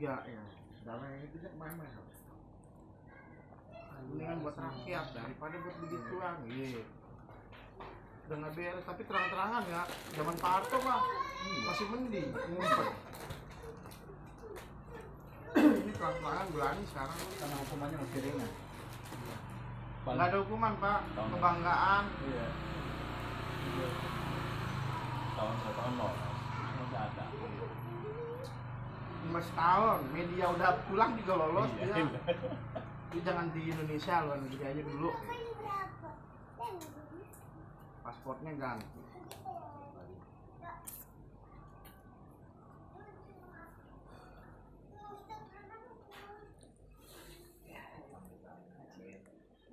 3 ya. Dana yang itu mana? Ini kan buat rakyat daripada buat begituan. Iya. Udah nggak beres tapi terang-terangan ya. Zaman Pak Harto mah masih mending ngumpet. Ini terang-terangan berani sekarang. Karena hukumannya masih ringan. Nggak ada hukuman Pak, kebanggaan. Iya. Tahun loh, masih ada. 5 tahun, media udah pulang juga lolos Iya. dia. Dia jangan di Indonesia, luar negeri aja dulu. Pasportnya ganti.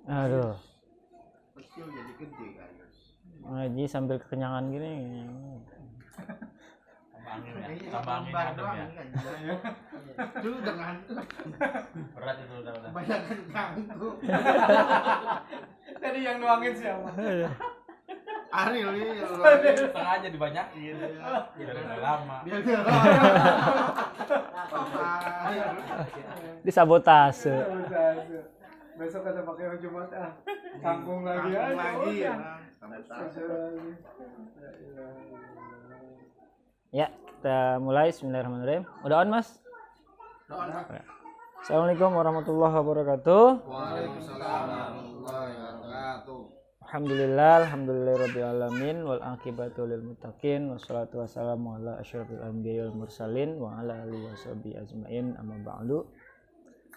Aduh, Kecil jadi gede guys. ngaji sambil kekenyangan gini. Tambah angin adem ya. Itu dengan Berat itu udah. kebanyakan ganggu. Tadi yang nuangin siapa? Ariel nih, Sengaja dibanyakin. Biar nggak lama. biar dia Disabotase. Besok ada pakai baju Jumat tanggung lagi aja. lagi ya. Ya, kita mulai. Bismillahirrahmanirrahim. Udah on, Mas? Assalamualaikum warahmatullahi wabarakatuh. Waalaikumsalam warahmatullahi wabarakatuh. Alhamdulillahirabbil alamin wal aqibatu lil muttaqin wassalatu wassalamu ala asyrofil anbiya'i wal mursalin wa ala alihi washabihi ajmain amma ba'du.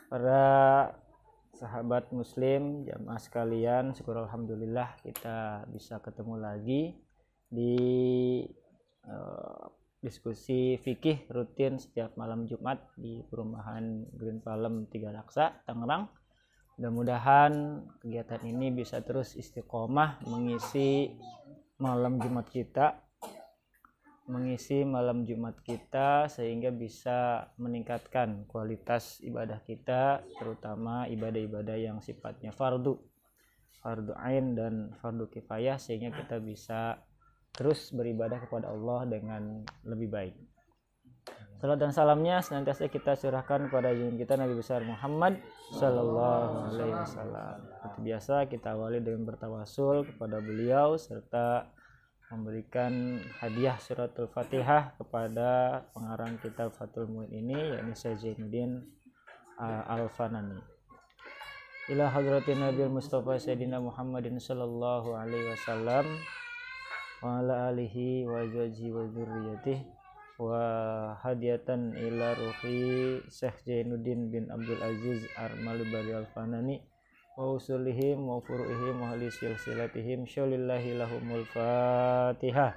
Para sahabat muslim, jamaah sekalian, syukur alhamdulillah kita bisa ketemu lagi di diskusi fikih rutin setiap malam Jumat di perumahan Green Palem 3 Laksa, Tangerang. Mudah-mudahan kegiatan ini bisa terus istiqomah mengisi malam Jumat kita, sehingga bisa meningkatkan kualitas ibadah kita, terutama ibadah-ibadah yang sifatnya fardu ain dan fardu kifayah, sehingga kita bisa terus beribadah kepada Allah dengan lebih baik. Salat dan salamnya senantiasa kita curahkan kepada junjungan kita Nabi besar Muhammad sallallahu alaihi wasallam. Seperti biasa kita awali dengan bertawasul kepada beliau serta memberikan hadiah suratul Fatihah kepada pengarang kitab Fathul Muin ini, yakni Syekh Zainuddin Al-Fanani. Ila hadratin Nabil Mustafa Sayyidina Muhammadin sallallahu alaihi wasallam wa ala alihi wa azwajihi wa dzurriyyatihi wa hadiyatan ila ruhi Syekh Zainuddin bin Abdul Aziz Al-Malibari Al-Fanani wa usulihim wa furu'ihim wa ahli silsilatihim syaulillahi lahumul fatihah.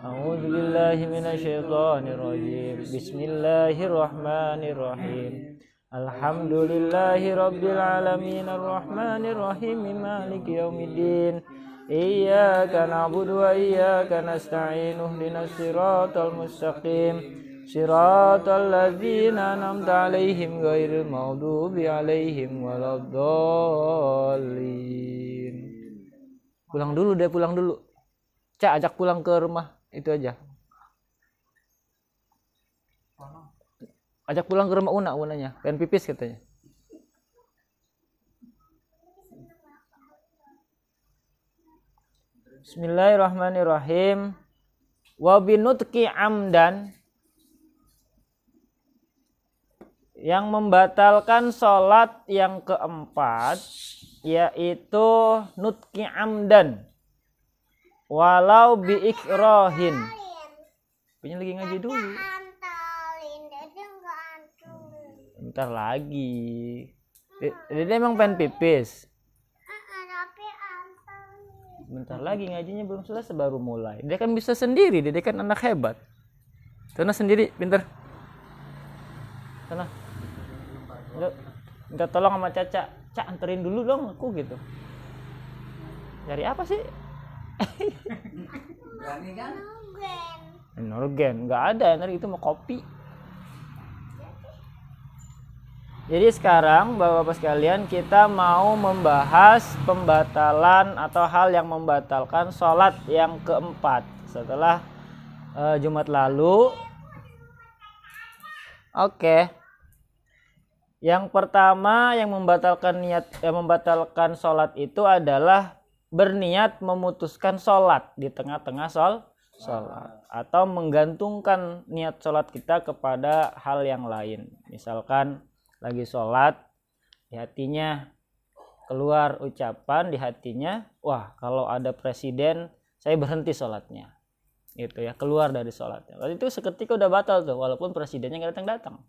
A'udzu billahi minasyaitonir rajim. Bismillahirrahmanirrahim. Alhamdulillahi rabbil alamin arrahmanir rahim maliki yaumiddin. Iyyaka na'budu wa iyyaka nasta'in ihdinas siratal mustaqim siratal ladzina an'amta 'alaihim ghairil maghdubi 'alaihim waladdallin. Pulang dulu. Cak, ajak pulang ke rumah itu aja. Ajak pulang ke rumah Unanya, pengen pipis katanya. Bismillahirrahmanirrahim. Wa binutqi amdan, yang membatalkan sholat yang keempat yaitu nutqi amdan walau bi ikrahin. Punya lagi ngaji dulu. Bentar lagi. Dia emang pengen pipis. Bentar lagi ngajinya belum selesai baru mulai. Dia kan bisa sendiri, dia kan anak hebat. Sana sendiri, pinter. Sana. Minta tolong sama Caca. Cak, anterin dulu dong aku gitu. Cari apa sih? Berani kan? Energen, nggak ada, energi itu mau kopi. Jadi sekarang Bapak-Bapak sekalian, kita mau membahas pembatalan atau hal yang membatalkan sholat yang keempat setelah Jumat lalu. Oke, Yang pertama yang membatalkan sholat itu adalah berniat memutuskan sholat di tengah-tengah sholat atau menggantungkan niat sholat kita kepada hal yang lain. Misalkan lagi sholat, di hatinya keluar ucapan di hatinya, wah kalau ada presiden saya berhenti sholatnya, gitu ya, keluar dari sholatnya. Lalu itu seketika udah batal tuh, walaupun presidennya nggak datang,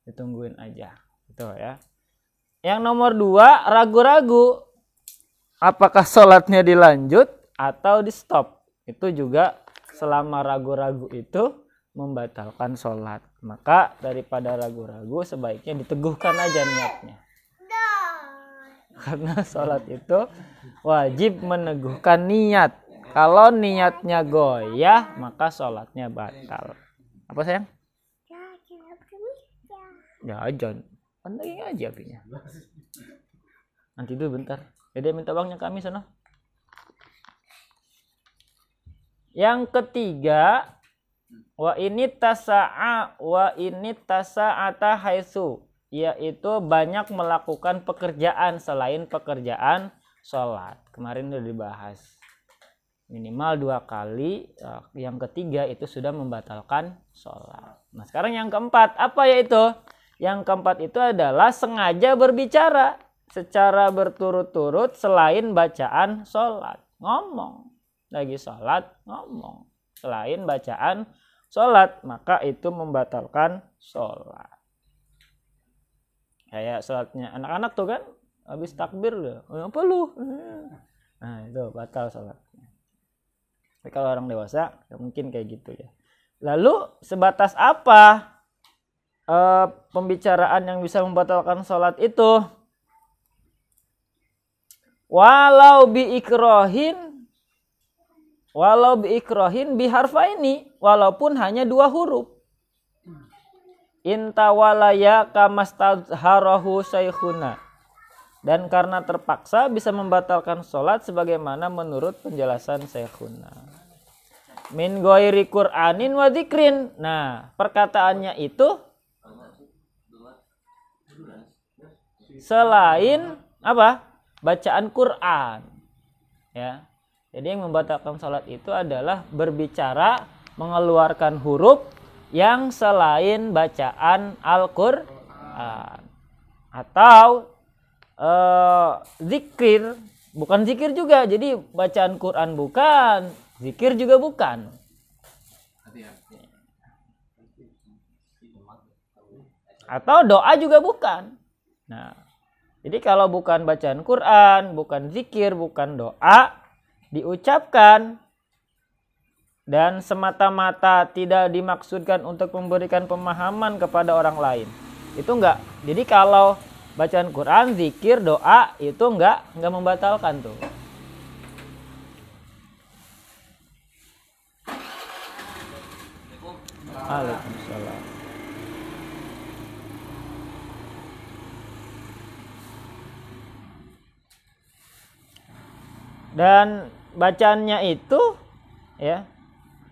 ditungguin aja, gitu ya. Yang nomor 2, ragu-ragu apakah sholatnya dilanjut atau di stop. Itu juga selama ragu-ragu itu membatalkan sholat. Maka daripada ragu-ragu sebaiknya diteguhkan aja niatnya. Karena sholat itu wajib meneguhkan niat. Kalau niatnya goyah maka sholatnya batal. Apa sayang? Ya aja. Kan lagi ngaji apinya. Nanti dulu bentar. Dede minta uangnya kami sana. Yang ketiga, wa ini tasa'ata haitsu, yaitu banyak melakukan pekerjaan selain pekerjaan sholat. Kemarin udah dibahas. Minimal 2 kali. Yang ketiga itu sudah membatalkan sholat. Nah sekarang yang keempat, apa yaitu? Yang keempat itu adalah sengaja berbicara secara berturut-turut selain bacaan sholat. Ngomong. Lagi sholat, ngomong. Selain bacaan sholat, maka itu membatalkan sholat. Kayak sholatnya anak-anak tuh kan, habis takbir loh, apa lu? Nah itu batal sholatnya. Tapi kalau orang dewasa, ya mungkin kayak gitu ya. Lalu sebatas apa pembicaraan yang bisa membatalkan sholat itu? Walau biikrohin biharfaini, walaupun hanya 2 huruf. Intawalaya kamastadharahu saykhuna, dan karena terpaksa bisa membatalkan sholat sebagaimana menurut penjelasan saykhuna. Min ghairi Qur'anin wa dzikrin. Nah, perkataannya itu selain apa? Bacaan Quran. Ya. Jadi yang membatalkan sholat itu adalah berbicara, mengeluarkan huruf yang selain bacaan Al-Quran. Atau zikir, bukan zikir juga. Jadi bacaan Quran bukan, zikir juga bukan. Atau doa juga bukan. Nah, jadi kalau bukan bacaan Quran, bukan zikir, bukan doa, diucapkan dan semata-mata tidak dimaksudkan untuk memberikan pemahaman kepada orang lain, itu enggak. Jadi kalau bacaan Quran, zikir, doa itu enggak membatalkan tuh. Waalaikumsalam. Dan bacaannya itu ya,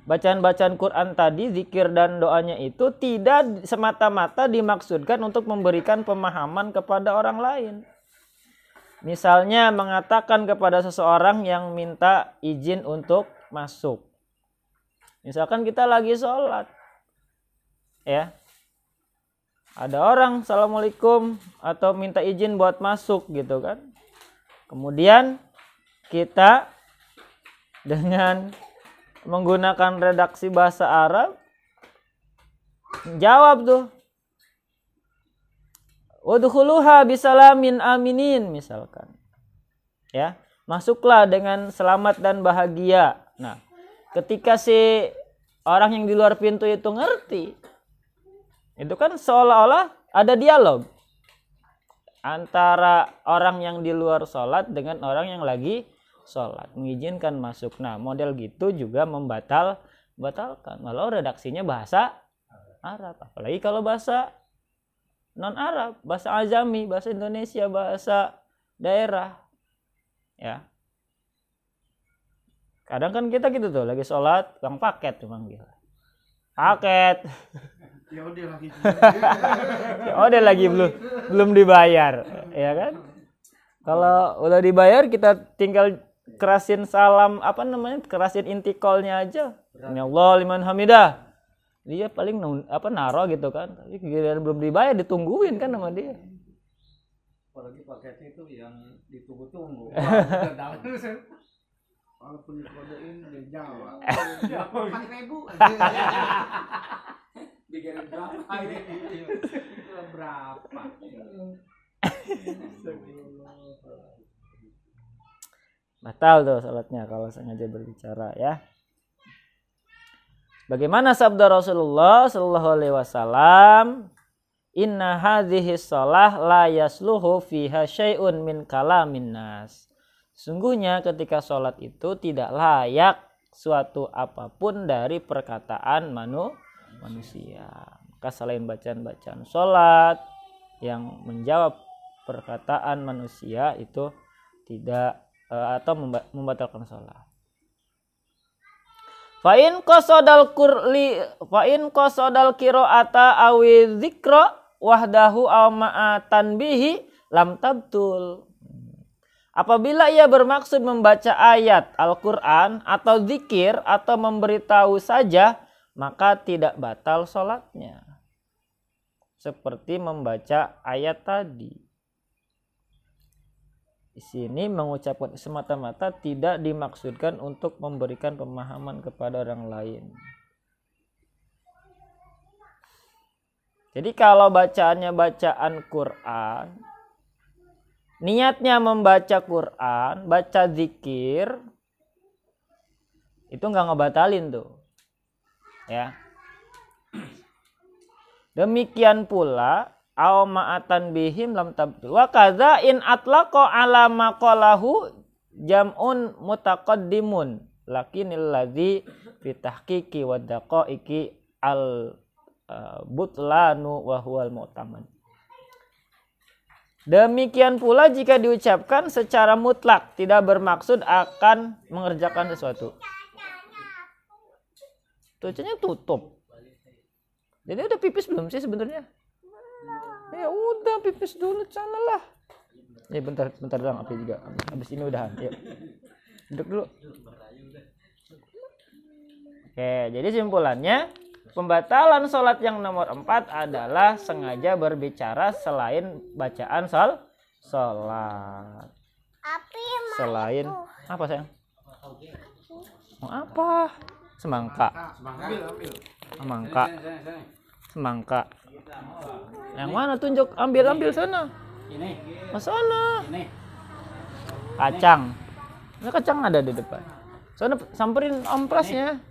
bacaan-bacaan Quran tadi, zikir dan doanya itu tidak semata-mata dimaksudkan untuk memberikan pemahaman kepada orang lain. Misalnya mengatakan kepada seseorang yang minta izin untuk masuk. Misalkan kita lagi sholat. Ya. Ada orang assalamualaikum atau minta izin buat masuk gitu kan. Kemudian kita dengan menggunakan redaksi bahasa Arab jawab tuh, udkhuluha bisalamin aminin, misalkan. Ya, masuklah dengan selamat dan bahagia. Nah, ketika si orang yang di luar pintu itu ngerti, itu kan seolah-olah ada dialog antara orang yang di luar sholat dengan orang yang lagi sholat, mengizinkan masuk. Nah, model gitu juga membatalkan. Walau redaksinya bahasa Arab, apalagi kalau bahasa non Arab, bahasa Azami, bahasa Indonesia, bahasa daerah. Ya. Kadang kan kita gitu tuh, lagi sholat, bang paket tuh manggil. Paket. Ya udah lagi. Oh, dia lagi belum dibayar, ya kan? Kalau udah dibayar kita tinggal kerasin salam kerasin intikolnya aja. Ya Allah liman hamidah. Dia paling naro gitu kan. Tapi giliran belum dibayar ditungguin kan sama dia. Apalagi paketnya itu yang ditunggu-tunggu. Walaupun dikodein dia Jawa. 4.000 dikirim berapa ini? Berapa? Batal tuh salatnya kalau sengaja berbicara ya. Bagaimana sabda Rasulullah sallallahu alaihi wasallam? Inna hadhihi shalah la yasluhu fiha syai'un min kalamin nas. Sungguhnya ketika sholat itu tidak layak suatu apapun dari perkataan manusia. Maka selain bacaan-bacaan sholat yang menjawab perkataan manusia itu tidak atau membatalkan sholat. Fa'in qasodal qira'ata awi dzikra wahdahu aw ma'atan bihi lam tabtul. Apabila ia bermaksud membaca ayat Al-Quran atau zikir atau memberitahu saja, maka tidak batal sholatnya. Seperti membaca ayat tadi. Di sini mengucapkan semata-mata tidak dimaksudkan untuk memberikan pemahaman kepada orang lain. Jadi kalau bacaannya bacaan Quran, niatnya membaca Quran, baca zikir, itu nggak ngebatalin tuh, ya. Demikian pula aw ma'atan bihim lam tabtul. Wa kadza in atlaqa ala maqalahu jam'un mutaqaddimun lakinil ladzi fi tahqiqi wa daqaiqi al butlanu wa huwal mu'tamad. Demikian pula jika diucapkan secara mutlak tidak bermaksud akan mengerjakan sesuatu. Tulisannya tutup. Jadi udah pipis belum sih sebenarnya? Ya udah pipis dulu sana lah. Ya bentar doang api juga. Habis ini udahan. Yuk. Duduk dulu. Oke, jadi simpulannya pembatalan sholat yang nomor 4 adalah sengaja berbicara selain bacaan sholat. Selain apa sayang? Mau apa? Semangka. Semangka. Semangka. Yang mana tunjuk? Ambil sana. Ini. Mas sana. Ini. Kacang. Ini kacang ada di depan. Sana samperin amprasnya.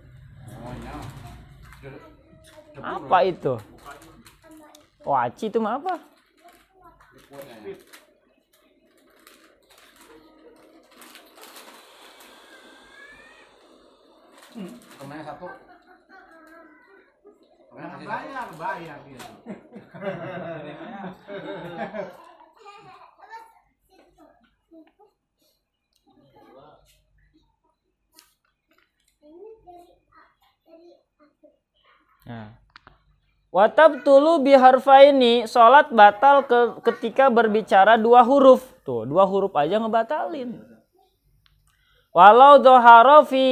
Apa itu? Waci itu mah apa? Kemana satu? Bayar gitu. Nah. Watabtulu biharfaini, sholat batal ketika berbicara 2 huruf. Tuh, 2 huruf aja ngebatalin. Walau dhahara fi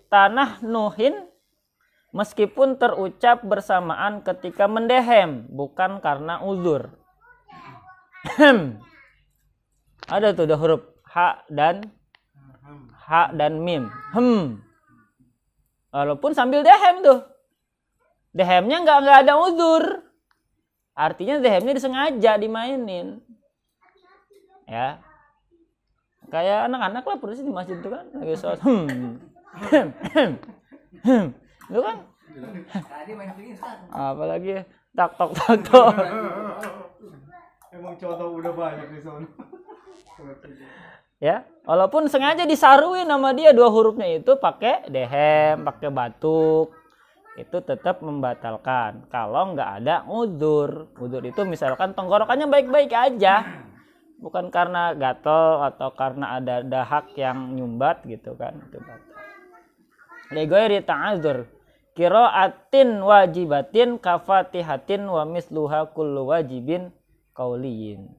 tanah nuhin, meskipun terucap bersamaan ketika mendehem, bukan karena uzur. Ada tuh 2 huruf ha dan mim. Walaupun sambil dehem tuh. Dehemnya nggak ada uzur, artinya dehemnya disengaja dimainin, ya. Kayak anak-anak lah persis di masjid itu kan lagi sholat, itu kan. Apalagi tak tok. Emang contoh udah banyak di sana. Ya, walaupun sengaja disaruin sama dia 2 hurufnya itu pakai dehem, pakai batuk. Itu tetap membatalkan kalau nggak ada uzur. Uzur itu misalkan tenggorokannya baik-baik aja, bukan karena gatel atau karena ada dahak yang nyumbat gitu kan, itu batal. Ligoiri ta'adzur, qiraatin wajibatin kafatihatin wa misluha kullu wajibin qauliyin.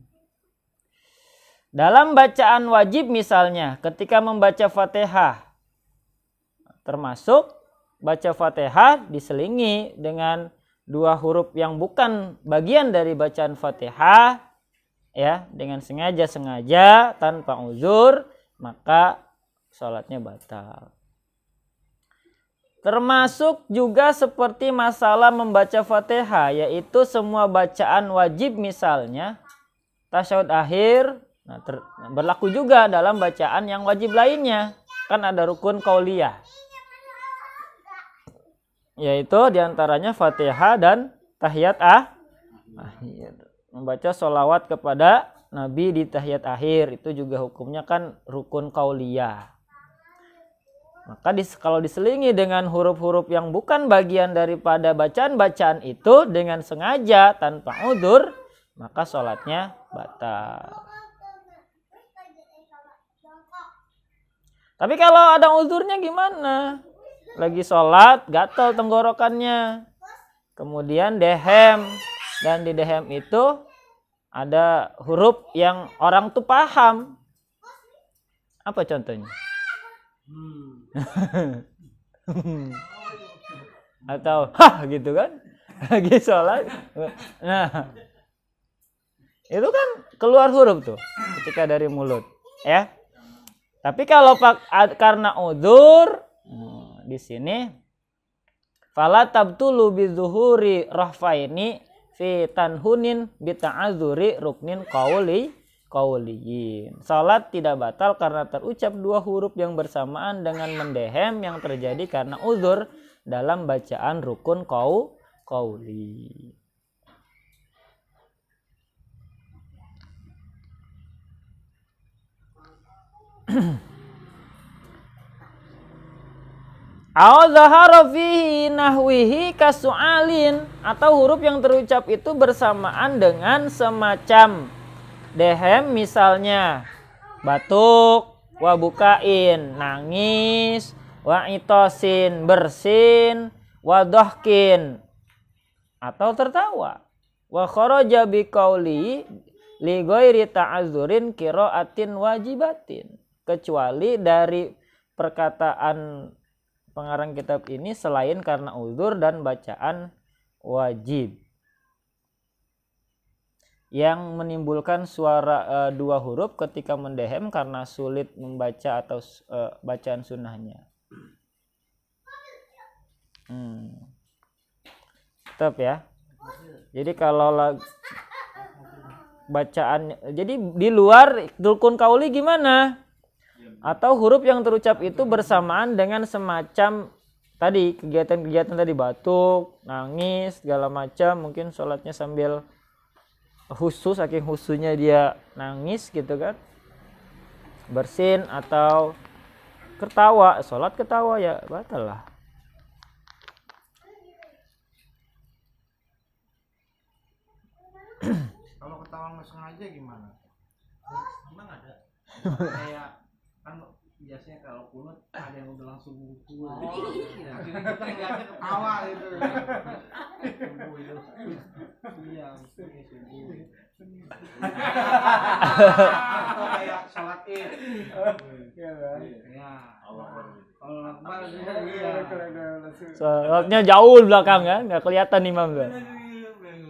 Dalam bacaan wajib misalnya ketika membaca Fatihah, termasuk baca Fatihah diselingi dengan dua huruf yang bukan bagian dari bacaan Fatihah, ya, dengan sengaja tanpa uzur, maka sholatnya batal. Termasuk juga seperti masalah membaca Fatihah, yaitu semua bacaan wajib misalnya tasyahud akhir, berlaku juga dalam bacaan yang wajib lainnya. Kan ada rukun qauliyah, yaitu diantaranya Fatihah dan tahiyat akhir. Membaca sholawat kepada Nabi di tahiyat akhir itu juga hukumnya kan rukun qauliyah. Maka kalau diselingi dengan huruf-huruf yang bukan bagian daripada bacaan-bacaan itu dengan sengaja tanpa udzur, maka sholatnya batal. Tapi kalau ada uzurnya gimana? Lagi sholat, gatal tenggorokannya. Kemudian dehem. Dan di dehem itu ada huruf yang orang tuh paham. Apa contohnya? Atau hah gitu kan? Lagi sholat. Nah, itu kan keluar huruf tuh ketika dari mulut. Ya. Tapi kalau karena uzur, di sini fala tabtulu bizuhuri rahfaini fi tanhunin bita'adzuri ruknin qauliyin. Salat tidak batal karena terucap dua huruf yang bersamaan dengan mendehem yang terjadi karena uzur dalam bacaan rukun qauli. Au zahara fihi nahwihi kasu'alin, atau huruf yang terucap itu bersamaan dengan semacam dehem, misalnya batuk, wa bukain nangis, wa itosin bersin, wa dohkin atau tertawa, wa kharaja biqauli li ghairi ta'azzurin qiraatin wajibatin, kecuali dari perkataan pengarang kitab ini selain karena uzur dan bacaan wajib yang menimbulkan suara dua huruf ketika mendehem karena sulit membaca atau bacaan sunnahnya. Tetap ya. Jadi kalau bacaan, jadi di luar rukun qauli gimana? Atau huruf yang terucap itu bersamaan dengan semacam tadi kegiatan-kegiatan tadi, batuk, nangis, segala macam, mungkin sholatnya sambil khusus, saking khususnya dia nangis gitu kan, bersin atau ketawa, sholat ketawa ya batal lah. Kalau ketawa nggak sengaja gimana? Emang ada? Kayak kan biasanya kalau kunut ada yang udah langsung ngumpul. Iya. Jadi kita ngeliatnya ketawa gitu. Subuh itu. Iya, subuh. Atau kayak sholat Id. Iya kan? Iya. Allah Akbar. Iya. Sholatnya jauh di belakang kan, nggak kelihatan imam tuh.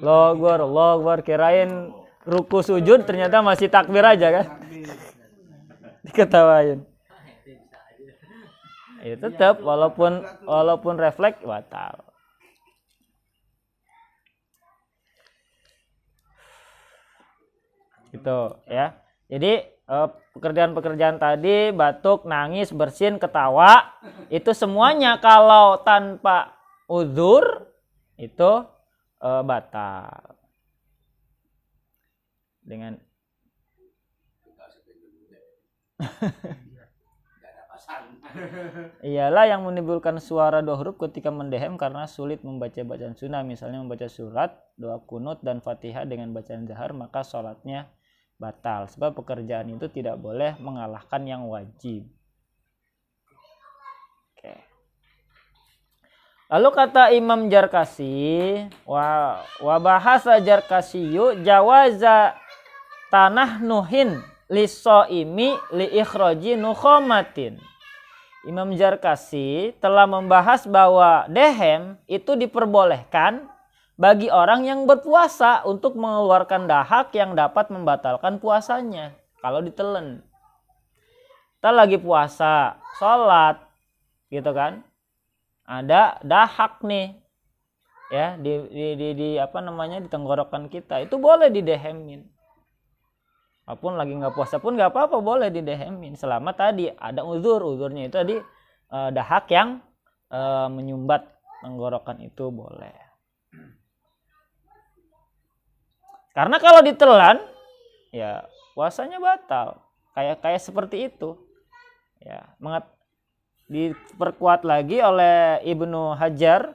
Allahu Akbar, kirain ruku sujud ternyata masih takbir aja kan. Diketawain. Ya tetap walaupun refleks batal. Gitu ya. Jadi pekerjaan-pekerjaan tadi, batuk, nangis, bersin, ketawa, itu semuanya kalau tanpa uzur itu batal. Dengan iyalah yang menimbulkan suara dua huruf ketika mendehem karena sulit membaca bacaan sunnah, misalnya membaca surat, doa kunut dan Fatihah dengan bacaan jahar, maka sholatnya batal. Sebab pekerjaan itu tidak boleh mengalahkan yang wajib. Oke. Lalu kata Imam Jarkasi, wa bahasa Jarkasiyu jawaza tanah nuhin lisoimi li ikhroji nukhomatin. Imam Jarkasi telah membahas bahwa dehem itu diperbolehkan bagi orang yang berpuasa untuk mengeluarkan dahak yang dapat membatalkan puasanya kalau ditelen. Kita lagi puasa, sholat, gitu kan? Ada dahak nih, ya di apa namanya di tenggorokan kita, itu boleh didehemin. Walaupun lagi nggak puasa pun nggak apa-apa, boleh didehemin selama tadi ada uzurnya itu tadi dahak yang menyumbat tenggorokan itu boleh. Karena kalau ditelan, ya puasanya batal. Kayak seperti itu. Ya, diperkuat lagi oleh Ibnu Hajar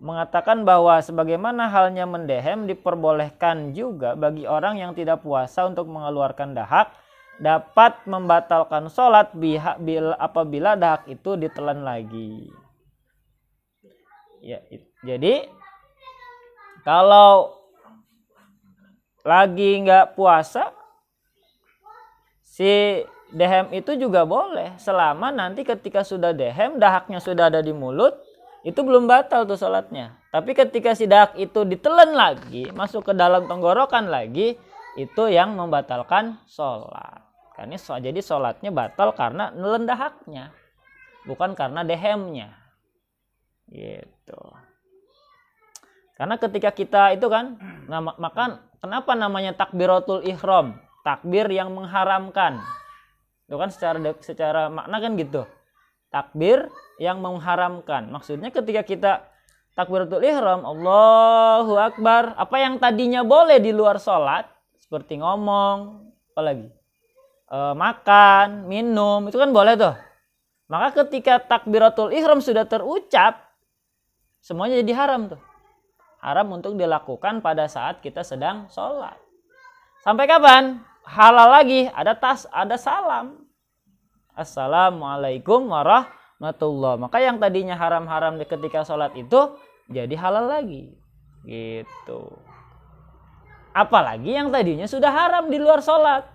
mengatakan bahwa sebagaimana halnya mendehem diperbolehkan juga bagi orang yang tidak puasa untuk mengeluarkan dahak dapat membatalkan sholat apabila dahak itu ditelan lagi. Ya, jadi kalau lagi nggak puasa si dehem itu juga boleh selama nanti ketika sudah dehem dahaknya sudah ada di mulut. Itu belum batal tuh sholatnya. Tapi ketika si dahak itu ditelan lagi, masuk ke dalam tenggorokan lagi, itu yang membatalkan sholat. Karena jadi sholatnya batal karena nelen dahaknya, bukan karena dehemnya. Gitu. Karena ketika kita itu kan, maka kenapa namanya takbiratul ihram? Takbir yang mengharamkan. Itu kan secara makna kan gitu. Takbir yang mengharamkan. Maksudnya ketika kita takbiratul ihram, Allahu Akbar, apa yang tadinya boleh di luar sholat, seperti ngomong, apalagi makan, minum, itu kan boleh tuh. Maka ketika takbiratul ihram sudah terucap, semuanya jadi haram tuh. Haram untuk dilakukan pada saat kita sedang sholat. Sampai kapan? Halal lagi, ada salam. Assalamualaikum warahmatullahi. Maka yang tadinya haram-haram ketika sholat itu jadi halal lagi. Gitu. Apalagi yang tadinya sudah haram di luar sholat.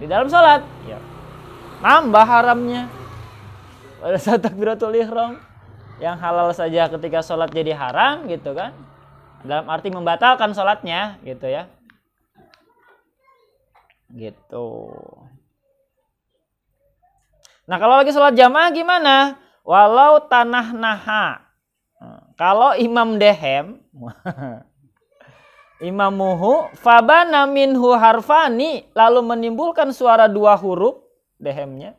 Di dalam sholat, ya nambah haramnya. Pada saat takbiratul ihram, yang halal saja ketika sholat jadi haram gitu kan. Dalam arti membatalkan sholatnya gitu ya. Gitu. Nah kalau lagi sholat jamaah gimana? Walau tanah naha. Kalau imam dehem, imamuhu fabana minhu harfani, lalu menimbulkan suara 2 huruf dehemnya.